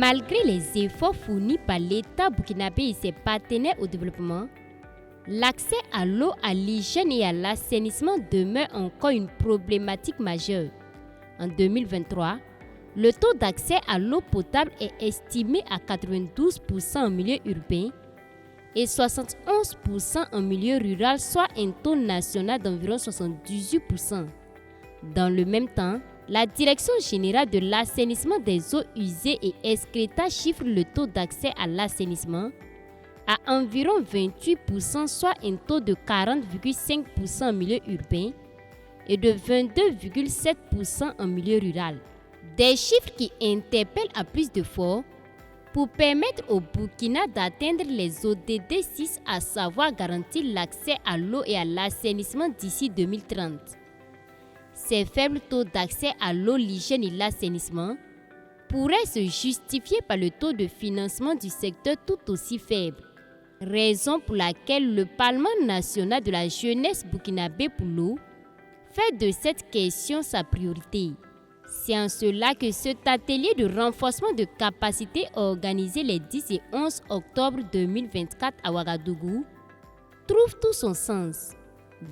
Malgré les efforts fournis par l'État burkinabé et ses partenaires au développement, l'accès à l'eau, à l'hygiène et à l'assainissement demeure encore une problématique majeure. En 2023, le taux d'accès à l'eau potable est estimé à 92% en milieu urbain et 71% en milieu rural, soit un taux national d'environ 78%. Dans le même temps, la Direction générale de l'assainissement des eaux usées et excréta chiffre le taux d'accès à l'assainissement à environ 28%, soit un taux de 40,5% en milieu urbain et de 22,7% en milieu rural. Des chiffres qui interpellent à plus de fois pour permettre au Burkina d'atteindre les ODD 6, à savoir garantir l'accès à l'eau et à l'assainissement d'ici 2030. Ces faibles taux d'accès à l'eau, l'hygiène et l'assainissement pourraient se justifier par le taux de financement du secteur tout aussi faible, raison pour laquelle le Parlement national de la jeunesse burkinabé pour l'eau fait de cette question sa priorité. C'est en cela que cet atelier de renforcement de capacité organisé les 10 et 11 octobre 2024 à Ouagadougou trouve tout son sens.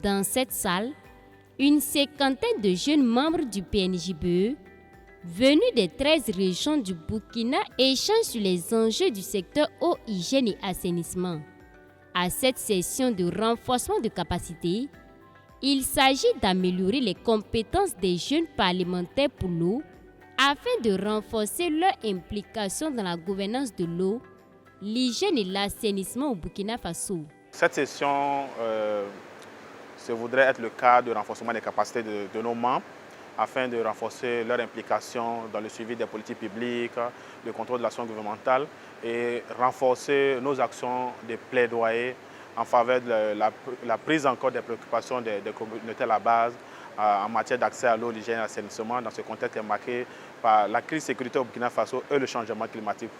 Dans cette salle, une cinquantaine de jeunes membres du PNJBE, venus des 13 régions du Burkina, échangent sur les enjeux du secteur eau, hygiène et assainissement. À cette session de renforcement de capacité, il s'agit d'améliorer les compétences des jeunes parlementaires pour l'eau afin de renforcer leur implication dans la gouvernance de l'eau, l'hygiène et l'assainissement au Burkina Faso. Cette session se voudrait être le cadre de renforcement des capacités de nos membres afin de renforcer leur implication dans le suivi des politiques publiques, le contrôle de l'action gouvernementale et renforcer nos actions de plaidoyer en faveur de la prise en compte des préoccupations des communautés à la base en matière d'accès à l'eau, l'hygiène et l'assainissement dans ce contexte qui est marqué par la crise sécuritaire au Burkina Faso et le changement climatique.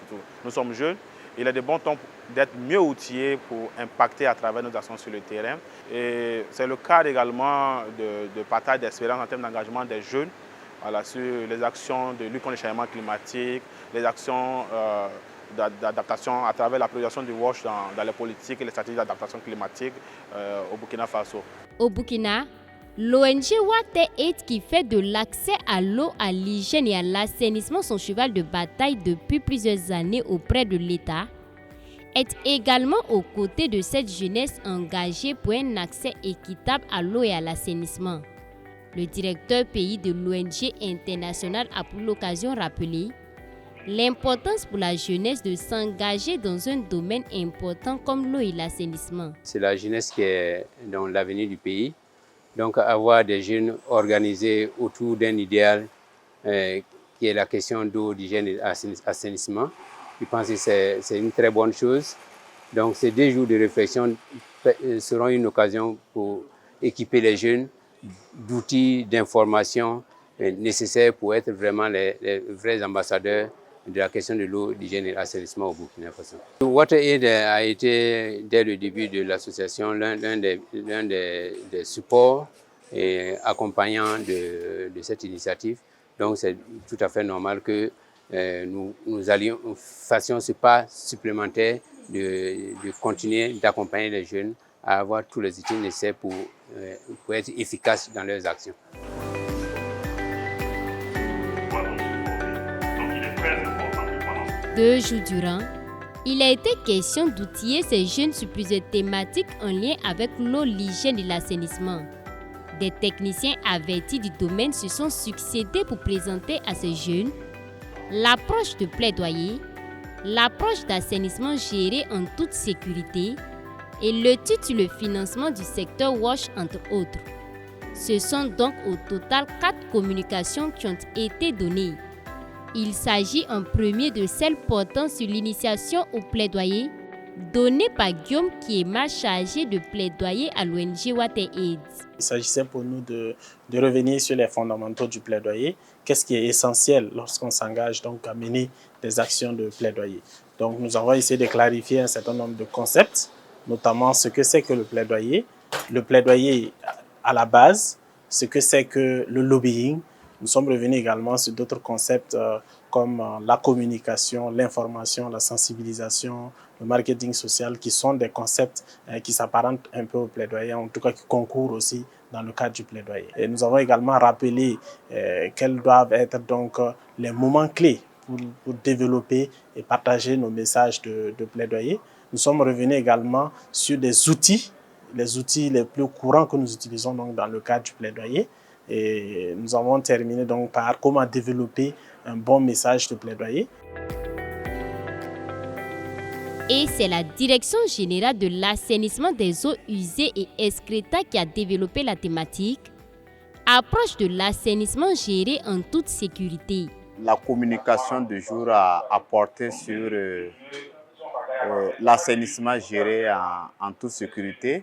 Nous sommes jeunes, il est de bon temps d'être mieux outillés pour impacter à travers nos actions sur le terrain. Et c'est le cadre également de partage d'expérience en termes d'engagement des jeunes sur les actions de lutte contre le changement climatique, les actions d'adaptation à travers la priorisation du WASH dans les politiques et les stratégies d'adaptation climatique au Burkina Faso. Au Burkina, l'ONG Water Aid, qui fait de l'accès à l'eau, à l'hygiène et à l'assainissement son cheval de bataille depuis plusieurs années auprès de l'État, est également aux côtés de cette jeunesse engagée pour un accès équitable à l'eau et à l'assainissement. Le directeur pays de l'ONG internationale a pour l'occasion rappelé l'importance pour la jeunesse de s'engager dans un domaine important comme l'eau et l'assainissement. C'est la jeunesse qui est dans l'avenir du pays. Donc avoir des jeunes organisés autour d'un idéal qui est la question d'eau, d'hygiène et d'assainissement, je pense que c'est une très bonne chose. Donc ces 2 jours de réflexion seront une occasion pour équiper les jeunes d'outils, d'informations nécessaires pour être vraiment les vrais ambassadeurs de la question de l'eau, d'hygiène et l'assainissement au Burkina Faso. WaterAid a été, dès le début de l'association, l'un des supports accompagnants de cette initiative. Donc c'est tout à fait normal que nous fassions ce pas supplémentaire de continuer d'accompagner les jeunes à avoir tous les outils nécessaires pour être efficaces dans leurs actions. 2 jours durant, il a été question d'outiller ces jeunes sur plusieurs thématiques en lien avec l'eau, l'hygiène et l'assainissement. Des techniciens avertis du domaine se sont succédés pour présenter à ces jeunes l'approche de plaidoyer, l'approche d'assainissement géré en toute sécurité et l'étude sur le financement du secteur WASH, entre autres. Ce sont donc au total 4 communications qui ont été données. Il s'agit en premier de celle portant sur l'initiation au plaidoyer, donnée par Guillaume Kiema, chargé de plaidoyer à l'ONG WaterAid. Il s'agissait pour nous de revenir sur les fondamentaux du plaidoyer. Qu'est-ce qui est essentiel lorsqu'on s'engage donc à mener des actions de plaidoyer? Donc nous avons essayé de clarifier un certain nombre de concepts, notamment ce que c'est que le plaidoyer à la base, ce que c'est que le lobbying, Nous sommes revenus également sur d'autres concepts comme la communication, l'information, la sensibilisation, le marketing social, qui sont des concepts qui s'apparentent un peu au plaidoyer, en tout cas qui concourent aussi dans le cadre du plaidoyer. Et nous avons également rappelé quels doivent être donc les moments clés pour développer et partager nos messages de plaidoyer. Nous sommes revenus également sur des outils, les outils les plus courants que nous utilisons donc dans le cadre du plaidoyer. Et nous avons terminé donc par comment développer un bon message de plaidoyer. Et c'est la Direction générale de l'assainissement des eaux usées et excréta qui a développé la thématique « Approche de l'assainissement géré en toute sécurité ». La communication du jour a porté sur l'assainissement géré en toute sécurité,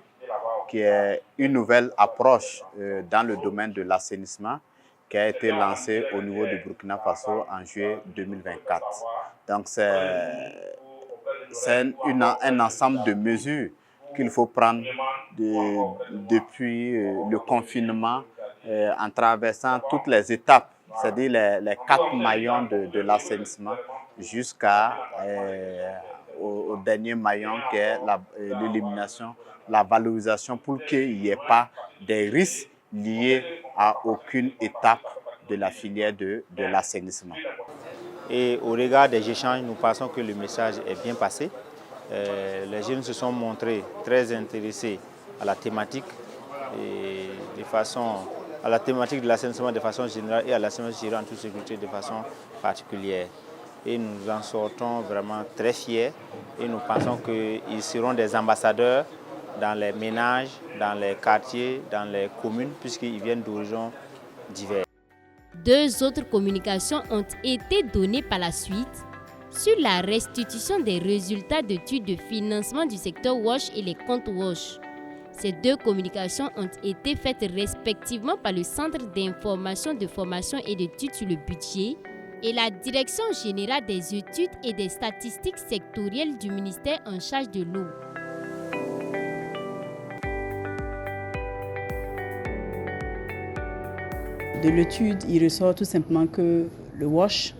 qui est une nouvelle approche dans le domaine de l'assainissement qui a été lancée au niveau du Burkina Faso en juillet 2024. Donc c'est un ensemble de mesures qu'il faut prendre depuis le confinement en traversant toutes les étapes, c'est-à-dire les 4 maillons de l'assainissement jusqu'au dernier maillon qui est l'élimination, la valorisation pour qu'il n'y ait pas des risques liés à aucune étape de la filière de l'assainissement. Et au regard des échanges, nous pensons que le message est bien passé. Les jeunes se sont montrés très intéressés à la thématique, à la thématique de l'assainissement de façon générale et à l'assainissement géré en toute sécurité de façon particulière. Et nous en sortons vraiment très fiers et nous pensons qu'ils seront des ambassadeurs dans les ménages, dans les quartiers, dans les communes, puisqu'ils viennent d'horizons divers. 2 autres communications ont été données par la suite sur la restitution des résultats d'études de financement du secteur WASH et les comptes WASH. Ces 2 communications ont été faites respectivement par le Centre d'information, de formation et d'études sur le budget et la Direction générale des études et des statistiques sectorielles du ministère en charge de l'eau. De l'étude, il ressort tout simplement que le WASH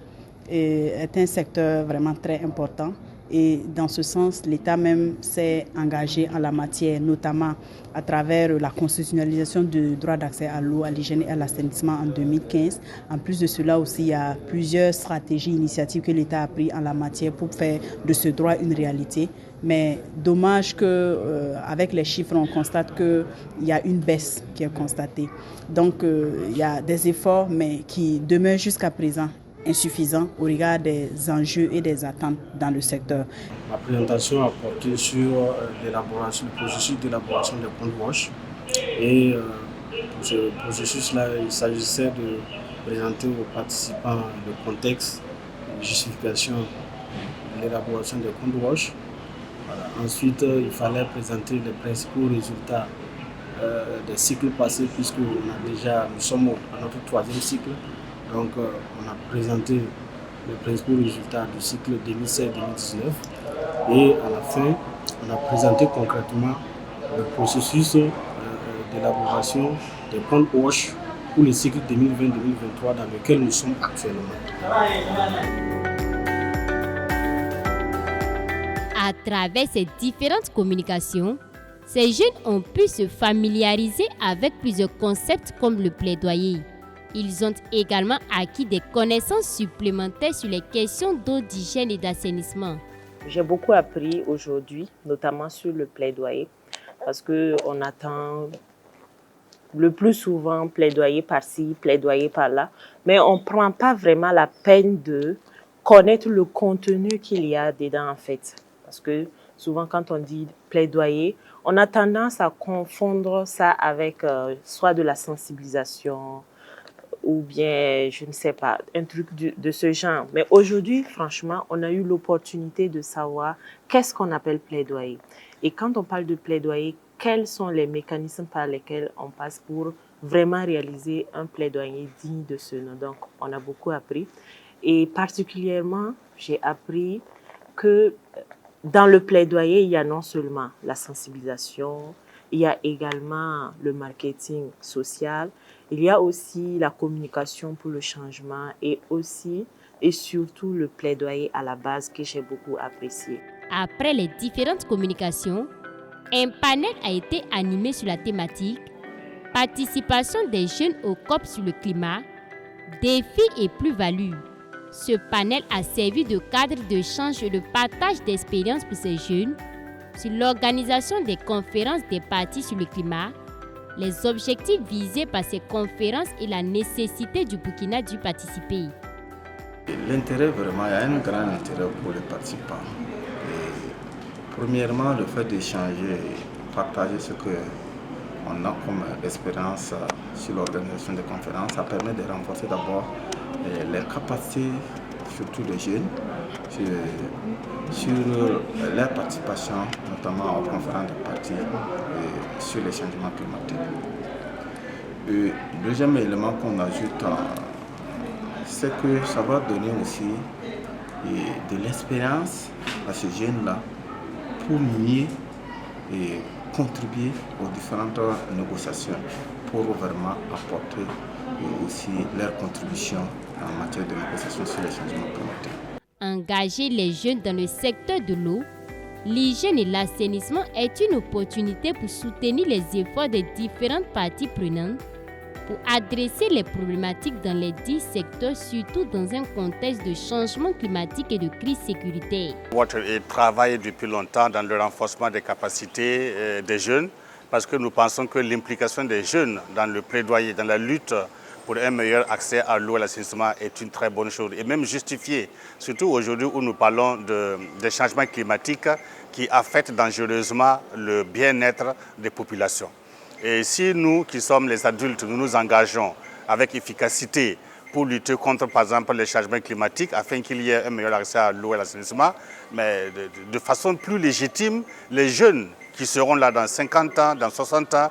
est un secteur vraiment très important et dans ce sens, l'État même s'est engagé en la matière, notamment à travers la constitutionnalisation du droit d'accès à l'eau, à l'hygiène et à l'assainissement en 2015. En plus de cela aussi, il y a plusieurs stratégies, initiatives que l'État a prises en la matière pour faire de ce droit une réalité. Mais dommage qu'avec les chiffres, on constate qu'il y a une baisse qui est constatée. Donc, il y a des efforts, mais qui demeurent jusqu'à présent insuffisants au regard des enjeux et des attentes dans le secteur. Ma présentation a porté sur le processus d'élaboration des comptes WASH. Et pour ce processus-là, il s'agissait de présenter aux participants le contexte, la justification de l'élaboration des comptes WASH. Voilà. Ensuite, il fallait présenter les principaux résultats des cycles passés, puisque nous sommes à notre 3e cycle. Donc, on a présenté les principaux résultats du cycle 2016-2019 et à la fin, on a présenté concrètement le processus d'élaboration des comptes WASH pour le cycle 2020-2023 dans lequel nous sommes actuellement. À travers ces différentes communications, ces jeunes ont pu se familiariser avec plusieurs concepts comme le plaidoyer. Ils ont également acquis des connaissances supplémentaires sur les questions d'eau, d'hygiène et d'assainissement. J'ai beaucoup appris aujourd'hui, notamment sur le plaidoyer, parce qu'on attend le plus souvent plaidoyer par-ci, plaidoyer par-là, mais on ne prend pas vraiment la peine de connaître le contenu qu'il y a dedans en fait. Parce que souvent quand on dit plaidoyer, on a tendance à confondre ça avec soit de la sensibilisation, ou bien, je ne sais pas, un truc de ce genre. Mais aujourd'hui, franchement, on a eu l'opportunité de savoir qu'est-ce qu'on appelle plaidoyer. Et quand on parle de plaidoyer, quels sont les mécanismes par lesquels on passe pour vraiment réaliser un plaidoyer digne de ce nom. Donc, on a beaucoup appris. Et particulièrement, j'ai appris que dans le plaidoyer, il y a non seulement la sensibilisation, il y a également le marketing social, Il y a aussi la communication pour le changement et aussi et surtout le plaidoyer à la base que j'ai beaucoup apprécié. Après les différentes communications, un panel a été animé sur la thématique « Participation des jeunes au COP sur le climat, défis et plus-values ». Ce panel a servi de cadre d'échange et de partage d'expériences pour ces jeunes sur l'organisation des conférences des parties sur le climat, les objectifs visés par ces conférences et la nécessité du Burkina d'y participer. L'intérêt, vraiment, il y a un grand intérêt pour les participants. Et premièrement, le fait d'échanger et partager ce qu'on a comme expérience sur l'organisation des conférences, ça permet de renforcer d'abord les capacités, surtout des jeunes, sur leur participation, notamment aux conférences de parties sur les changements climatiques. Le deuxième élément qu'on ajoute, c'est que ça va donner aussi de l'expérience à ces jeunes-là pour mieux contribuer aux différentes négociations pour vraiment apporter aussi leur contribution en matière de négociation sur les changements climatiques. Engager les jeunes dans le secteur de l'eau, l'hygiène et l'assainissement est une opportunité pour soutenir les efforts des différentes parties prenantes pour adresser les problématiques dans les 10 secteurs, surtout dans un contexte de changement climatique et de crise sécuritaire. Water travaille depuis longtemps dans le renforcement des capacités des jeunes parce que nous pensons que l'implication des jeunes dans le plaidoyer, dans la lutte pour un meilleur accès à l'eau et à l'assainissement est une très bonne chose et même justifiée, surtout aujourd'hui où nous parlons des changements climatiques qui affectent dangereusement le bien-être des populations. Et si nous, qui sommes les adultes, nous nous engageons avec efficacité pour lutter contre, par exemple, les changements climatiques, afin qu'il y ait un meilleur accès à l'eau et à l'assainissement, mais de façon plus légitime, les jeunes qui seront là dans 50 ans, dans 60 ans,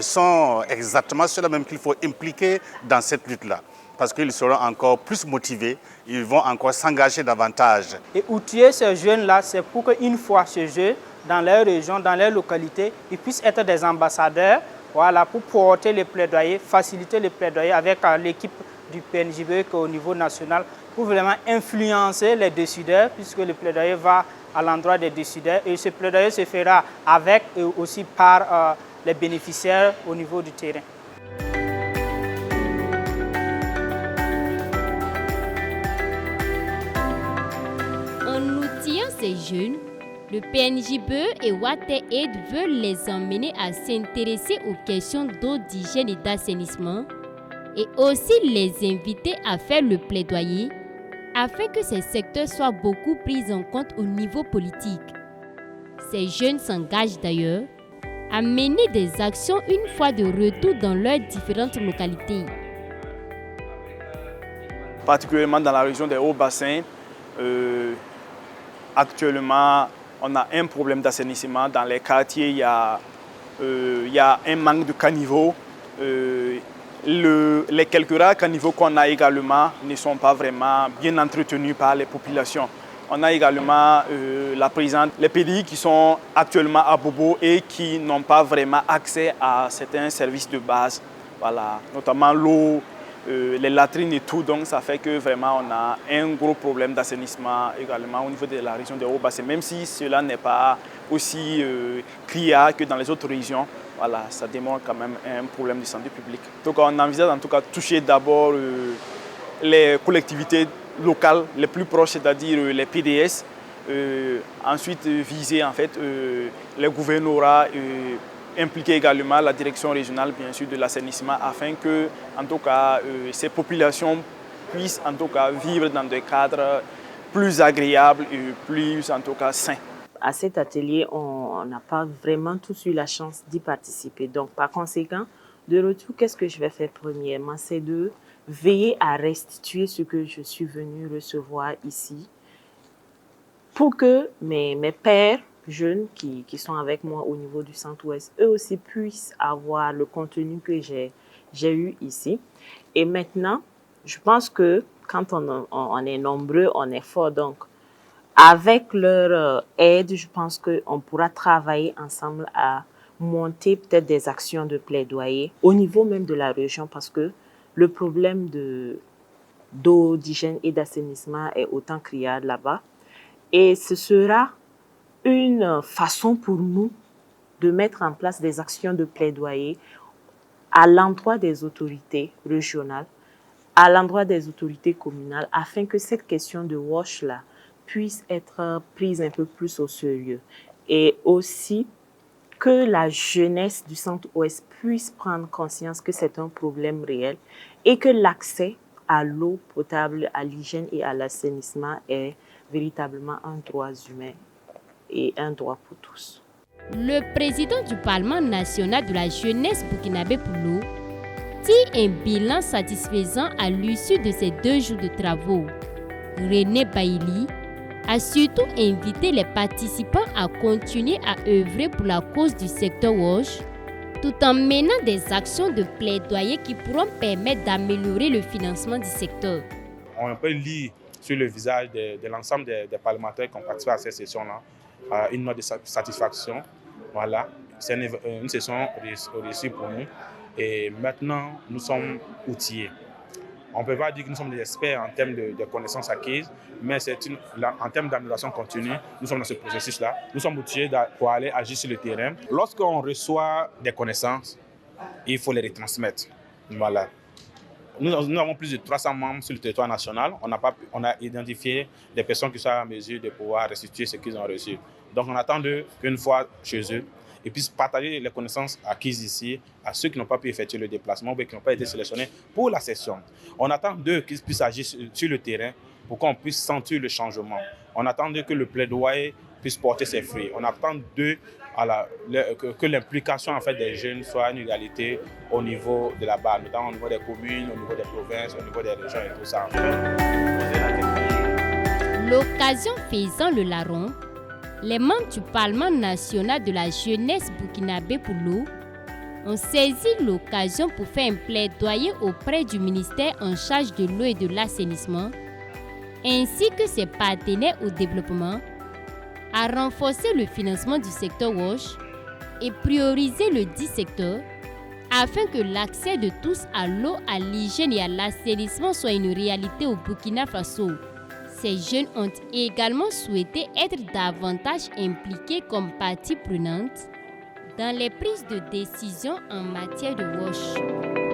sont exactement ceux-là même qu'il faut impliquer dans cette lutte-là. Parce qu'ils seront encore plus motivés, ils vont encore s'engager davantage. Et outiller ces jeunes-là, c'est pour qu'une fois chez eux, dans leur région, dans leur localité, ils puissent être des ambassadeurs, voilà, pour porter les plaidoyers, faciliter les plaidoyers avec l'équipe du PNJB au niveau national, pour vraiment influencer les décideurs, puisque le plaidoyer va à l'endroit des décideurs. Et ce plaidoyer se fera avec et aussi par les bénéficiaires au niveau du terrain. En outillant ces jeunes, le PNJB et WaterAid veulent les emmener à s'intéresser aux questions d'eau, d'hygiène et d'assainissement et aussi les inviter à faire le plaidoyer afin que ces secteurs soient beaucoup pris en compte au niveau politique. Ces jeunes s'engagent d'ailleurs à mener des actions une fois de retour dans leurs différentes localités. Particulièrement dans la région des Hauts-Bassins, actuellement, on a un problème d'assainissement. Dans les quartiers, il y a un manque de caniveaux. Les quelques rares caniveaux qu'on a également ne sont pas vraiment bien entretenus par les populations. On a également la présence des PDI qui sont actuellement à Bobo et qui n'ont pas vraiment accès à certains services de base, voilà, notamment l'eau, les latrines et tout. Donc ça fait que vraiment on a un gros problème d'assainissement également au niveau de la région des Hauts-Bassins, même si cela n'est pas aussi criard que dans les autres régions. Voilà, ça démontre quand même un problème de santé publique. Donc on envisage en tout cas de toucher d'abord les collectivités locales les plus proches, c'est-à-dire les PDS. Ensuite viser en fait les gouvernorats, impliquer également la direction régionale bien sûr de l'assainissement afin que en tout cas ces populations puissent en tout cas vivre dans des cadres plus agréables et plus en tout cas sains. À cet atelier, on n'a pas vraiment tous eu la chance d'y participer. Donc, par conséquent, de retour, qu'est-ce que je vais faire premièrement? C'est de veiller à restituer ce que je suis venue recevoir ici pour que mes pairs jeunes qui sont avec moi au niveau du Centre-Ouest, eux aussi puissent avoir le contenu que j'ai eu ici. Et maintenant, je pense que quand on est nombreux, on est fort. Donc, avec leur aide, je pense qu'on pourra travailler ensemble à monter peut-être des actions de plaidoyer au niveau même de la région parce que le problème d'eau, d'hygiène et d'assainissement est autant criard là-bas. Et ce sera une façon pour nous de mettre en place des actions de plaidoyer à l'endroit des autorités régionales, à l'endroit des autorités communales, afin que cette question de WASH-là puisse être prise un peu plus au sérieux. Et aussi que la jeunesse du Centre-Ouest puisse prendre conscience que c'est un problème réel et que l'accès à l'eau potable, à l'hygiène et à l'assainissement est véritablement un droit humain et un droit pour tous. Le président du Parlement national de la jeunesse burkinabé pour l'eau tire un bilan satisfaisant à l'issue de ces 2 jours de travaux. René Bailly a surtout invité les participants à continuer à œuvrer pour la cause du secteur WASH, tout en menant des actions de plaidoyer qui pourront permettre d'améliorer le financement du secteur. On peut lire sur le visage de l'ensemble des parlementaires qui ont participé à cette session-là une note de satisfaction. Voilà, c'est une session réussie pour nous. Et maintenant, nous sommes outillés. On ne peut pas dire que nous sommes des experts en termes de connaissances acquises, mais en termes d'amélioration continue, nous sommes dans ce processus-là. Nous sommes outillés pour aller agir sur le terrain. Lorsqu'on reçoit des connaissances, il faut les retransmettre. Voilà. Nous avons plus de 300 membres sur le territoire national. On a identifié des personnes qui sont en mesure de pouvoir restituer ce qu'ils ont reçu. Donc on attend d'eux qu'une fois chez eux, ils puissent partager les connaissances acquises ici à ceux qui n'ont pas pu effectuer le déplacement ou qui n'ont pas été sélectionnés pour la session. On attend d'eux qu'ils puissent agir sur le terrain pour qu'on puisse sentir le changement. On attend d'eux que le plaidoyer puisse porter ses fruits. On attend d'eux que l'implication en fait, des jeunes soit une réalité au niveau de la base, notamment au niveau des communes, au niveau des provinces, au niveau des régions et tout ça. L'occasion faisant le larron, les membres du Parlement national de la jeunesse burkinabé pour l'eau ont saisi l'occasion pour faire un plaidoyer auprès du ministère en charge de l'eau et de l'assainissement, ainsi que ses partenaires au développement, à renforcer le financement du secteur WASH et prioriser le dit secteur afin que l'accès de tous à l'eau, à l'hygiène et à l'assainissement soit une réalité au Burkina Faso. Ces jeunes ont également souhaité être davantage impliqués comme partie prenante dans les prises de décision en matière de WASH.